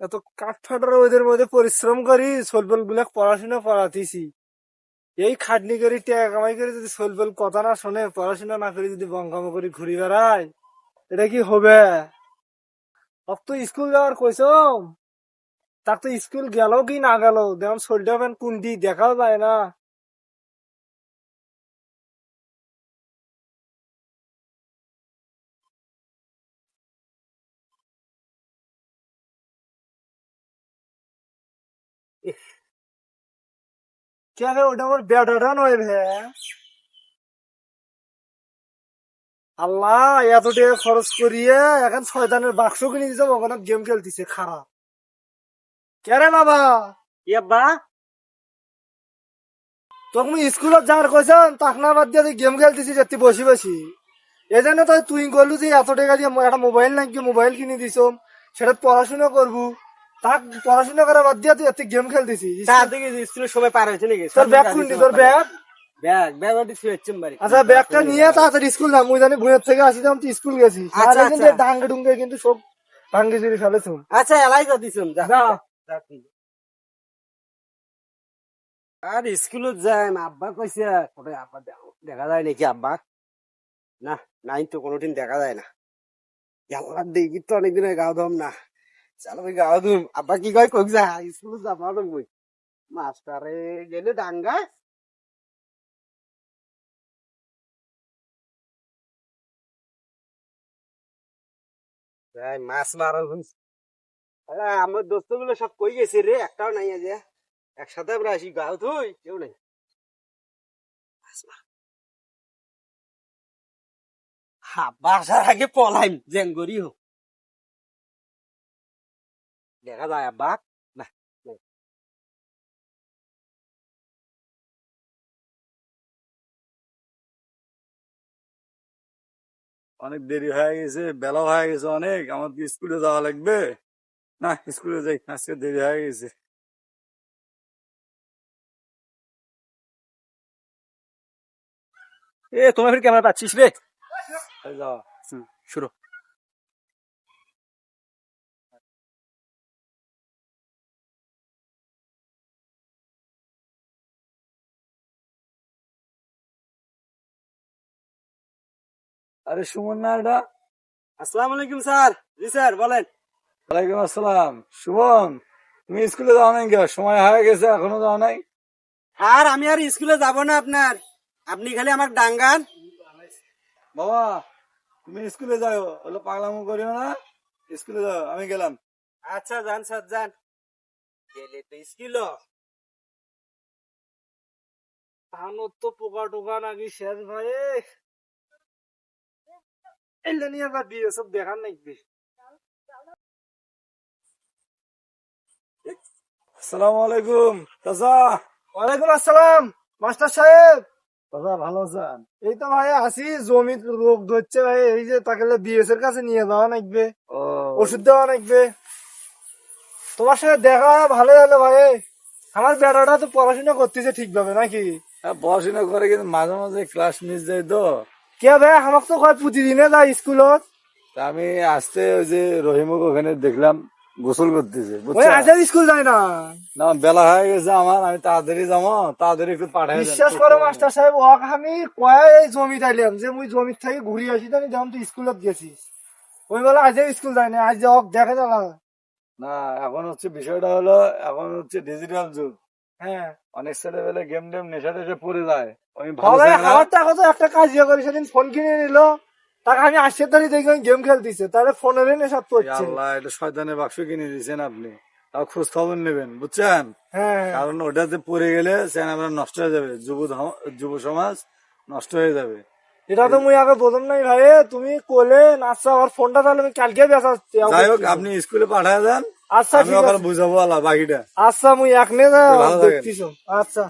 এত কাঠফাটার ওদের মধ্যে পরিশ্রম করি ছোলবল গুলা পড়াশোনা পড়াতেছি। এই খাটনি করি টাকা কামাই করে যদি ছোলবল কথা না শোনে, পড়াশোনা না করে যদি বঙ্কামো করে ঘুরি বেড়ায়, এটা কি হবে? অত তো স্কুল যাওয়ার কইসম, তার তো স্কুল গেল কি না গেল, যেমন শরীরটা ফ্যান কোনটি দেখাও যায় না। কে রে, ওটা আমার বেটাটা নয় ভে। আল্লাহ, এত টাকা খরচ করিয়ে এখন শয়তানের বাক্স কিনে দিছে, ওখানে গেম খেলতেছে খারাপ। কে রে বাবা? ইয়াব্বা তখন স্কুলত যাওয়ার কইছেন তাক না বাদ দিয়ে গেম খেলতেছি যেতে বসি বসি। এই জন্য তো তুই করলু যে এত টাকা দিয়ে একটা মোবাইল নাকি মোবাইল কিনে দিছ, সেটা পড়াশোনা করবু। তাক পড়াশোনা করা বাদ দিয়ে তুই এত গেম খেলতেছি। তার দিকে স্কুলের সময় পার হয়েছে নাকি? তোর ব্যাগ কোনটি? তোর ব্যাগ? ব্যাগ ওটি শুয়েছে বাড়ি। আচ্ছা, ব্যাগটা নিয়ে তাড়াতাড়ি স্কুল না, মুই জানি ভুঁয়ের থেকে আসি যখন তুই স্কুল গেছিস। আর আচ্ছা কিন্তু আচ্ছা ডাঙ্গে ডুঙ্গে কিন্তু সব ভাঙ্গি চুরি ফেলেছ। আচ্ছা, এলাই তো দিছুন যা যা। যা তুই। আর স্কুলত যাই আব্বা কইছে কোথায় আব্বা দেখা যায় নাকি আব্বা? না, নাই তো কোনোদিন দেখা যায় না। আল্লাহ দেখি তো অনেকদিন গাও ধম না। চলো ওই গাও ধুম। আব্বা কি কয় কোক যা স্কুলত যাবা তো বই মাস্টারে গেলে ডাঙ্গা। মাছ মারা হইছে। আমার দোস্ত গুলো সব কই গেছে রে, একটাও নাই আজ। একসাথে আমরা আসি গাও ধুই, কেউ নাই। বাসার আগে পলাইম জেঙ্গরি হোক, দেখা যায় আব্বা। না নাই। অনেক দেরি হয়ে গেছে, বেলা হয়ে গেছে অনেক, আমার কি স্কুলে যাওয়া লাগবে? না, স্কুলে যাই, আজকে দেরি হয়ে গেছে। এ তোমার ফির ক্যামেরা পাচ্ছিস রে? এই যাও। শুরু। আরে সুমন না এটা? আসসালামু আলাইকুম স্যার। জি স্যার বলেন। ওয়ালাইকুম আসসালাম। সুমন, তুমি স্কুলে যাও নাই কে? সময় হয়ে গেছে, এখনো যাও নাই? আর আমি আর স্কুলে যাব না আপনার, আপনি খালি আমার ডাঙ্গান। বাবা, তুমি স্কুলে যাও, হলো পাগলামো করিও না। স্কুলে যাও, আমি গেলাম। আচ্ছা যান স্যার যান। গেলে তো স্কুল ধানত তো পোকা টোকা নাকি শেষ ভাই। এলে নিয়ে বাদ দিয়ে সব দেখার নাকি। আসসালামু আলাইকুম চাচা। ওয়ালাইকুম আসসালাম মাস্টার সাহেব। চাচা ভালো আছেন? এই তো ভাই আছি, জমি রোগ ধরছে ভাই, এই যে তাকে বিএস এর কাছে নিয়ে যাওয়া লাগবে, ও, ওষুধ দেওয়া লাগবে। তোমার সাথে দেখা হয় ভালোই হলো ভাই। আমার বেটাটা তো পড়াশোনা করতেছে ঠিকভাবে নাকি? হ্যাঁ, পড়াশোনা করে কিন্তু মাঝে মাঝে ক্লাস মিস যায় তো। কে ভাই, আমাকে তো কয় প্রতিদিনে যায় স্কুলত। তা আমি আসতে ওই যে রহিমকে ওখানে দেখলাম গোসল করতেছে, ওই বুঝছা? আজও স্কুল যায় না। না, বেলা হয়ে গেছে আমার, আমি তাড়াতাড়ি যাবো, তাড়াতাড়ি একটু পাঠাই দেন। বিশ্বাস করো মাস্টার সাহেব, আমি কয় এই জমি তাইলাম যে মুই জমি থেকে ঘুরে আসি, তাই যেমন তুই স্কুলত গেছিস। ওই বলে আজও স্কুল যায় না, আজ দেখে না। না, এখন হচ্ছে বিষয়টা হলো, এখন হচ্ছে ডিজিটাল যুগ। হ্যাঁ, অনেক ছেলেবেলে গেম টেম নেশা টেশা পড়ে যায়, আমি ভালো হবে। চাই না। আমার টাকা তো একটা কাজ ইয়ে করে সেদিন ফোন কিনে নিল, তাকে আমি আসছে তারি দেখলাম গেম খেলতেছে, তাহলে ফোনের নেশা এই করছে। আল্লাহ, এটা শয়তানের বাক্স কিনে দিয়েছেন আপনি, তাও খোঁজ খবর নেবেন, বুঝছেন? হ্যাঁ, কারণ ওটাতে পড়ে গেলে আমরা নষ্ট হয়ে যাবে, যুব সমাজ নষ্ট হয়ে যাবে। এটা তো মুই আগে বোঝাম নাই ভাই। তুমি কোলে নাচা, আমার ফোনটা তাহলে আমি কালকে বেচা। যাই হোক, আপনি স্কুলে পাঠায় দেন, আচ্ছা আমি ঠিক ওখানে আছে। বুঝাবো আল্লাহ বাকিটা। আচ্ছা, মুই এক নে ভালো থাকেন। দেখতিস। আচ্ছা।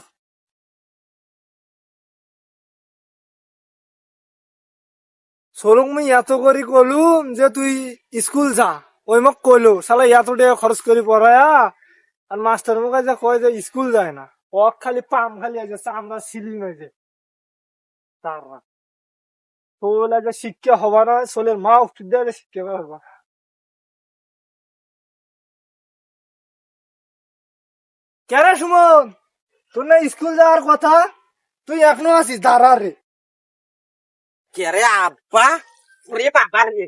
সরুক মুই এত করি কলুম যে তুই স্কুল যা, ওই মোক কইলো শালা এত টাকা খরচ করি পড়ায়া, আর মাস্টার মুখ যে কয় যে স্কুল যায় না। ওক খালি পাম খালি আছে, চামড়া সিলিং হয়েছে তার না। তো বলে যে শিক্ষা হবা না, সোলের মা উঠতে দেয় শিক্ষা হবা। কেরে সুমন, তোর না স্কুল যাওয়ার কথা, তুই এখনো আছিস দাঁড়া রে। কে রে আব্বা? ওরে বাবা রে